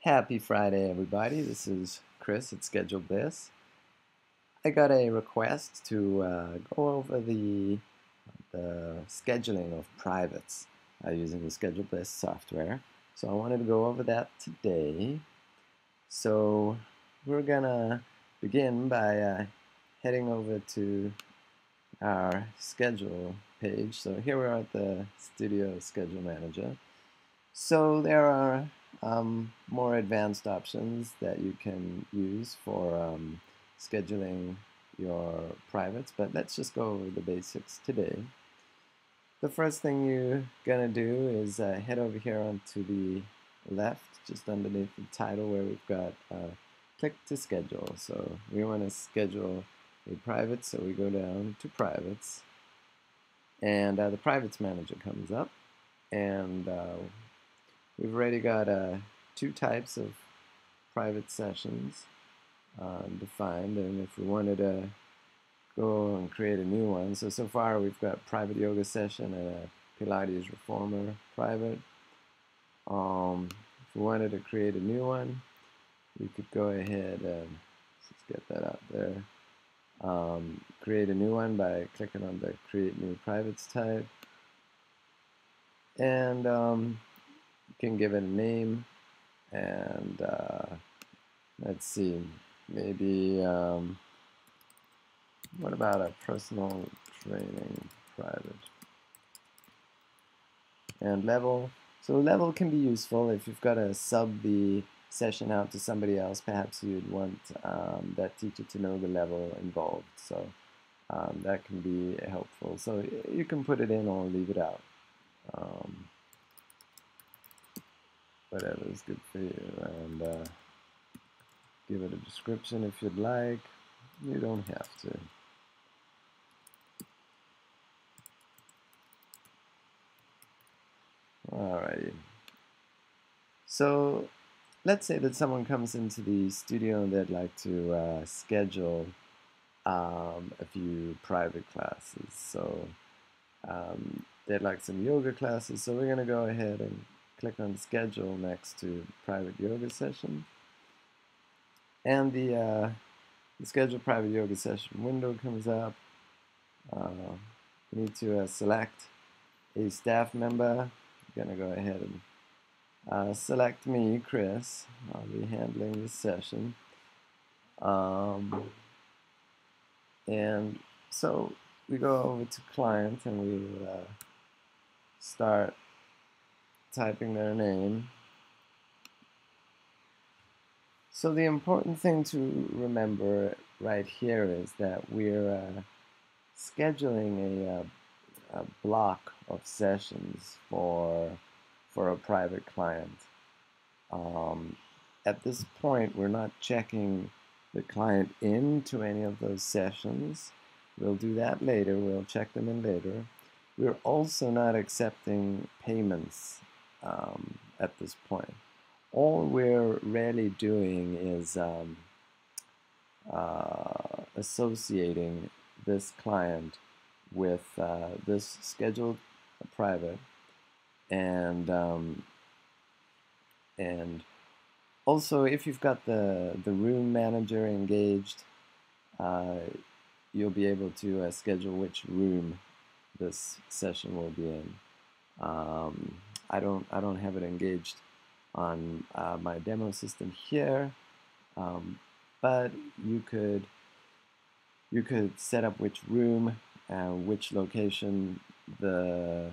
Happy Friday, everybody. This is Chris at ScheduleBliss. I got a request to go over the scheduling of privates using the ScheduleBliss software. So I wanted to go over that today. So we're gonna begin by heading over to our schedule page. So here we are at the Studio Schedule Manager. So there are more advanced options that you can use for scheduling your privates, but let's just go over the basics today. The first thing you're going to do is head over here onto the left, just underneath the title where we've got click to schedule. So we want to schedule a private, so we go down to privates, and the privates manager comes up, and we've already got two types of private sessions defined, and if we wanted to go and create a new one, so far we've got private yoga session and a Pilates reformer private. If we wanted to create a new one, we could go ahead and let's get that out there. Create a new one by clicking on the Create New Privates type, and you can give it a name, and let's see, maybe what about a personal training private? And level. So level can be useful if you've got to sub the session out to somebody else. Perhaps you'd want that teacher to know the level involved. So that can be helpful. So you can put it in or leave it out. Whatever is good for you. And give it a description if you'd like. You don't have to. Alrighty. So let's say that someone comes into the studio and they'd like to schedule a few private classes. So they'd like some yoga classes. So we're going to go ahead and click on schedule next to private yoga session. And the schedule private yoga session window comes up. You need to select a staff member. I'm going to go ahead and select me, Chris. I'll be handling this session. And so we go over to client and we start typing their name. So the important thing to remember right here is that we're scheduling a block of sessions for a private client. At this point, we're not checking the client into any of those sessions. We'll do that later. We'll check them in later. We're also not accepting payments at this point. All we're really doing is associating this client with this scheduled private, and also if you've got the room manager engaged, you'll be able to schedule which room this session will be in. I don't have it engaged on my demo system here, but you could set up which room and which location the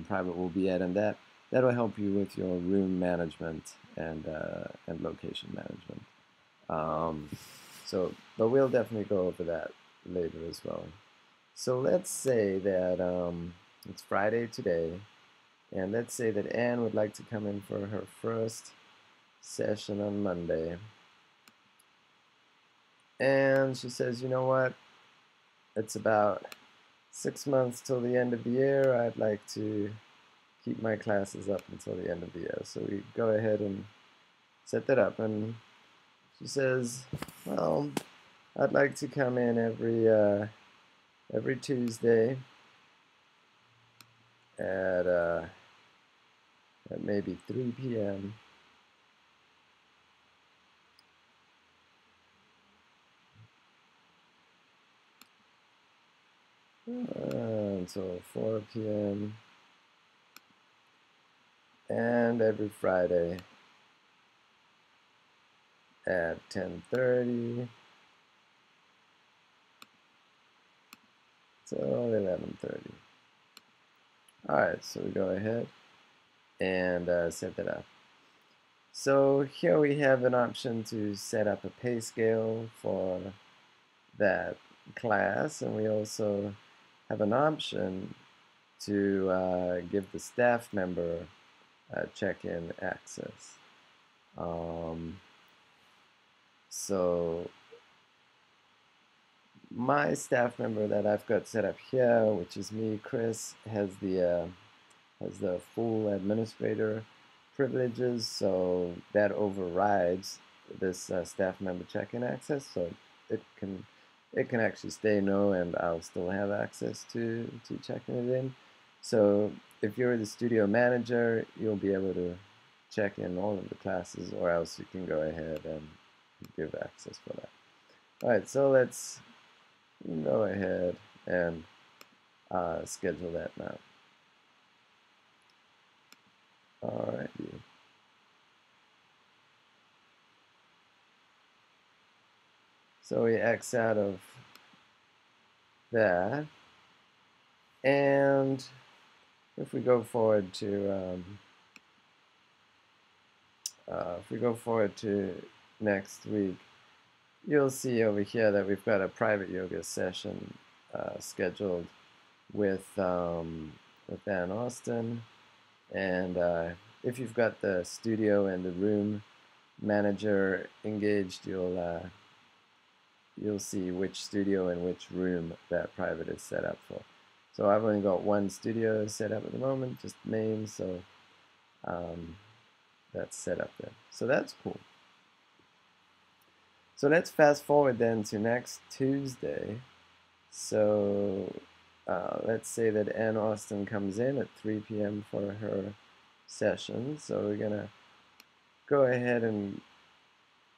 private will be at, and that'll help you with your room management and location management. But we'll definitely go over that later as well. So let's say that it's Friday today, and let's say that Anne would like to come in for her first session on Monday. And she says, you know what, it's about 6 months till the end of the year. I'd like to keep my classes up until the end of the year. So we go ahead and set that up. And she says, well, I'd like to come in every Tuesday at maybe 3 p.m. until 4 p.m. and every Friday at 10:30 till 11:30. Alright, so we go ahead and set that up. So here we have an option to set up a pay scale for that class, and we also have an option to give the staff member check-in access. So my staff member that I've got set up here, which is me, Chris, has the full administrator privileges, so that overrides this staff member check-in access. So it can actually stay no, and I'll still have access to checking it in. So if you're the studio manager, you'll be able to check in all of the classes, or else you can go ahead and give access for that. All right, so let's go ahead and schedule that now. Alrighty. So we X out of that, and if we go forward to next week, you'll see over here that we've got a private yoga session scheduled with Ann Austin, and if you've got the studio and the room manager engaged, you'll see which studio and which room that private is set up for. So I've only got one studio set up at the moment, just main, so that's set up there. So that's cool. So let's fast forward then to next Tuesday. So let's say that Ann Austin comes in at 3 p.m. for her session. So we're going to go ahead and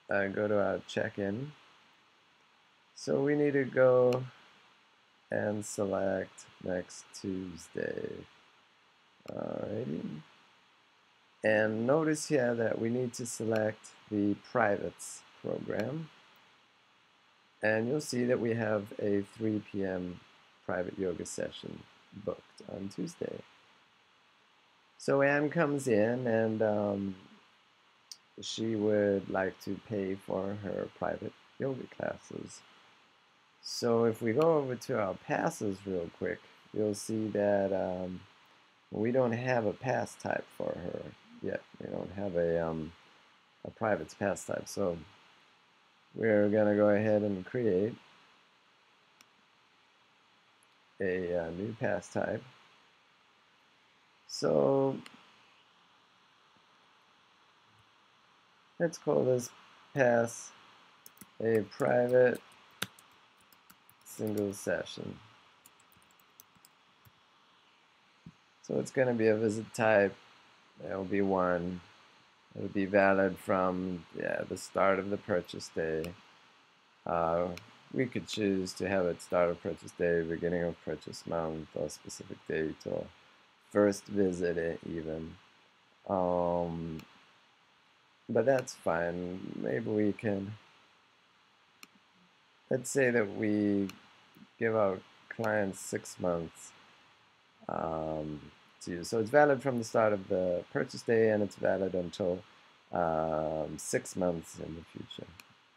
go to our check-in. So we need to go and select next Tuesday. Alrighty. And notice here that we need to select the privates program. And you'll see that we have a 3 p.m. private yoga session booked on Tuesday. So Anne comes in, and she would like to pay for her private yoga classes. So if we go over to our passes real quick, you'll see that we don't have a pass type for her yet. We don't have a privates pass type. So we're going to go ahead and create a new pass type. So let's call this pass a private single session. So it's going to be a visit type. There'll be one. It'll be valid from the start of the purchase day. We could choose to have it start of purchase day, beginning of purchase month, or specific date, or first visit even. But that's fine. Maybe we can, let's say that we give our clients 6 months to use. So it's valid from the start of the purchase day, and it's valid until 6 months in the future.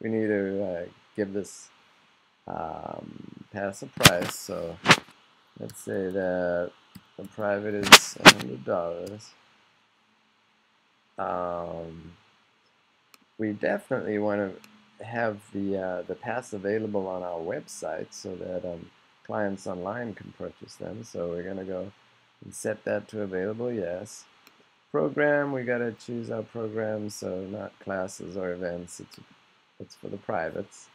We need to give this pass a price. So let's say that the private is $100. We definitely want to have the pass available on our website so that clients online can purchase them. So we're going to go and set that to available, yes. Program, we got to choose our program, so not classes or events, it's for the privates.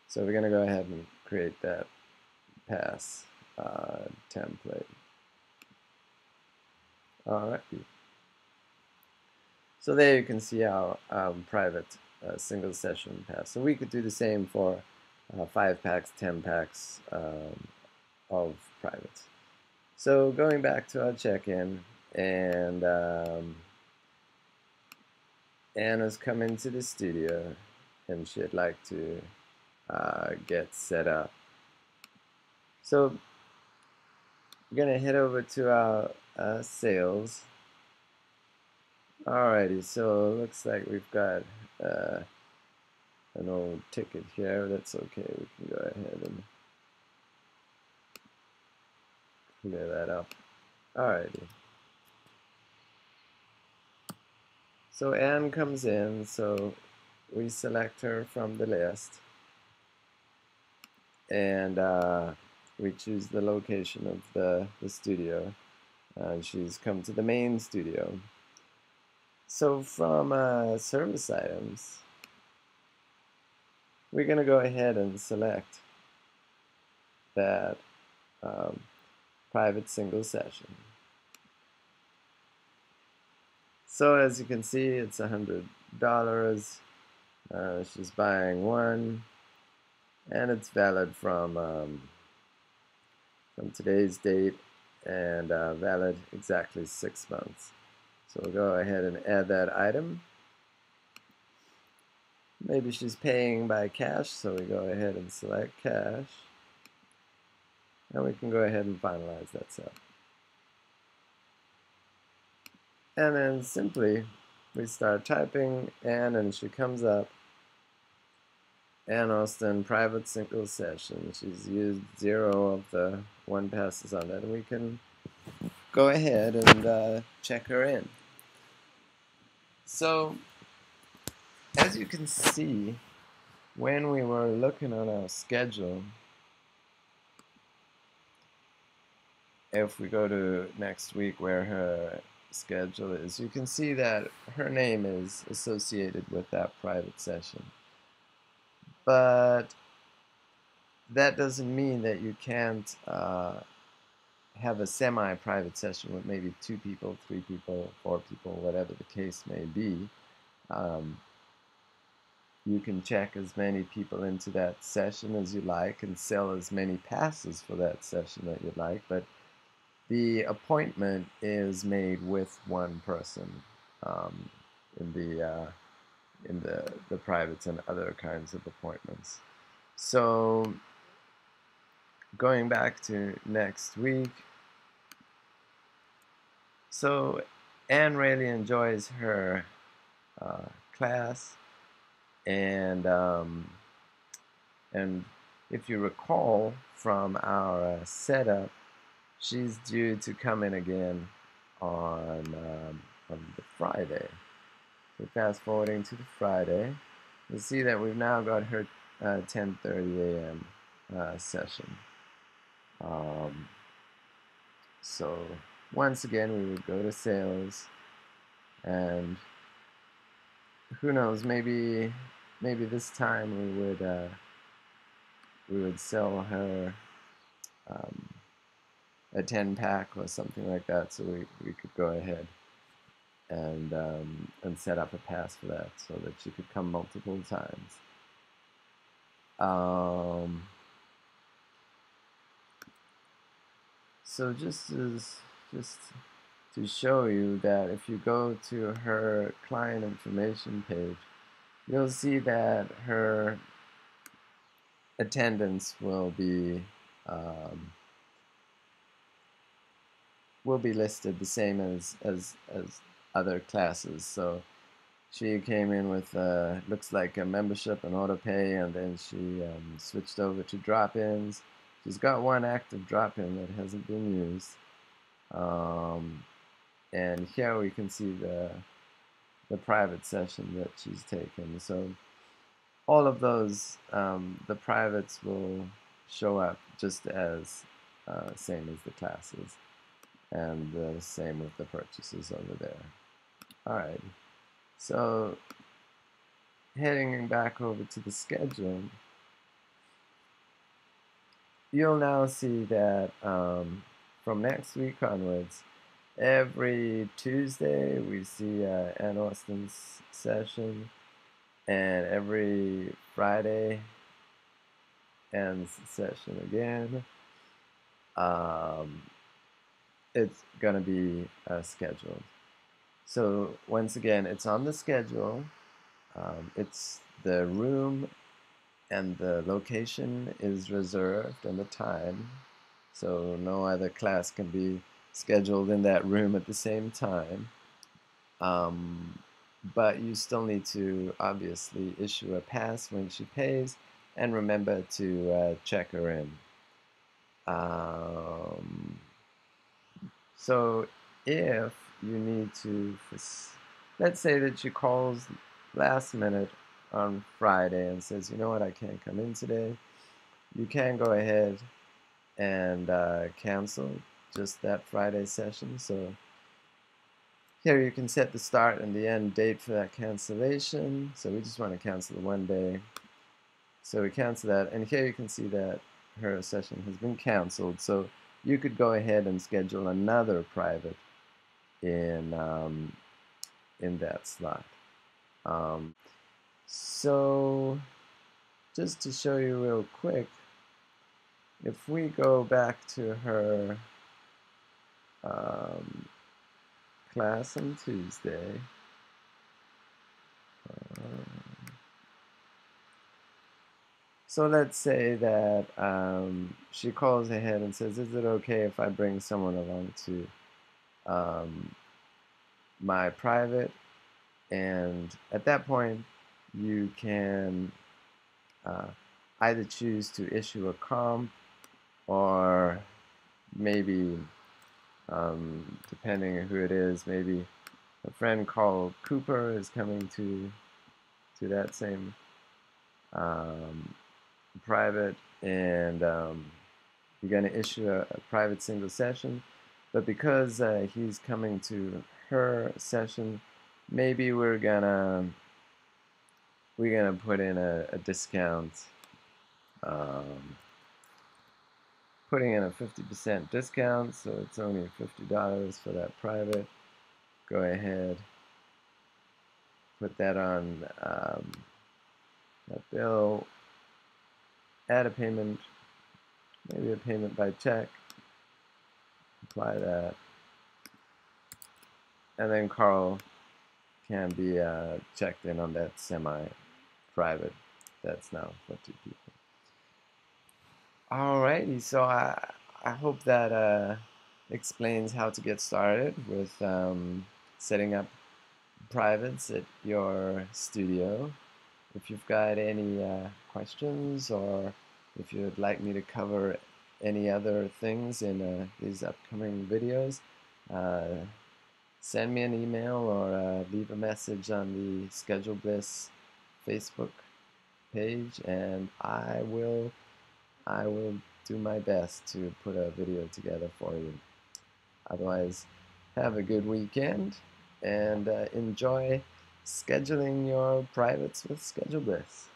So we're going to go ahead and create that pass template. Alright. So there you can see our private single session pass. So we could do the same for 5 packs, 10 packs of privates. So going back to our check-in, and Anna's come into the studio, and she'd like to get set up. So we're gonna head over to our sales. Alrighty, so it looks like we've got an old ticket here. That's okay. We can go ahead and clear that up. Alrighty. So Anne comes in, so we select her from the list, and we choose the location of the studio. She's come to the main studio. So from service items, we're going to go ahead and select that private single session. So as you can see, it's $100. She's buying one, and it's valid from today's date, and valid exactly 6 months. So we'll go ahead and add that item. Maybe she's paying by cash, so we go ahead and select cash. And we can go ahead and finalize that sale. And then simply we start typing Ann, and she comes up. Ann Austin, private single session. She's used 0 of the 1 passes on that, and we can go ahead and check her in. So as you can see, when we were looking at our schedule, if we go to next week where her schedule is, you can see that her name is associated with that private session. But that doesn't mean that you can't have a semi-private session with maybe 2 people, 3 people, 4 people, whatever the case may be. You can check as many people into that session as you like and sell as many passes for that session that you'd like, but the appointment is made with one person in the privates and other kinds of appointments. So going back to next week, so Anne really enjoys her class, and if you recall from our setup, she's due to come in again on the Friday. So fast forwarding to the Friday, you'll see that we've now got her 10:30 a.m. Session. So once again, we would go to sales, and who knows, maybe this time we would sell her a 10-pack or something like that, so we could go ahead and set up a pass for that so that she could come multiple times. So just to show you that if you go to her client information page, you'll see that her attendance will be listed the same as other classes. So she came in with looks like a membership and auto pay, and then she switched over to drop-ins. She's got one active drop-in that hasn't been used, and here we can see the private session that she's taken. So all of those, the privates will show up just as same as the classes, and the same with the purchases over there. Alright, so heading back over to the schedule, you'll now see that from next week onwards, every Tuesday we see Ann Austin's session, and every Friday Ann's session again. um, it's going to be scheduled. So once again, it's on the schedule. It's the room and the location is reserved and the time. So no other class can be scheduled in that room at the same time. But you still need to obviously issue a pass when she pays and remember to check her in. Um, so if you need to, let's say that she calls last minute on Friday and says, you know what, I can't come in today, you can go ahead and cancel just that Friday session. So here you can set the start and the end date for that cancellation. So we just want to cancel the one day. So we cancel that, and here you can see that her session has been canceled. So you could go ahead and schedule another private in that slot. So just to show you real quick, if we go back to her class on Tuesday, so let's say that she calls ahead and says, is it okay if I bring someone along to my private? And at that point, you can either choose to issue a comp, or maybe, depending on who it is, maybe a friend called Cooper is coming to that same private, and you're going to issue a private single session. But because he's coming to her session, maybe we're gonna put in a discount, putting in a 50% discount, so it's only $50 for that private. Go ahead, put that on that bill, add a payment, maybe a payment by check, apply that, and then Carl can be checked in on that semi-private that's now for 2 people. Alrighty, so I hope that explains how to get started with setting up privates at your studio. If you've got any questions, or if you'd like me to cover any other things in these upcoming videos, send me an email or leave a message on the ScheduleBliss Facebook page, and I will do my best to put a video together for you. Otherwise, have a good weekend and enjoy scheduling your privates with ScheduleBliss.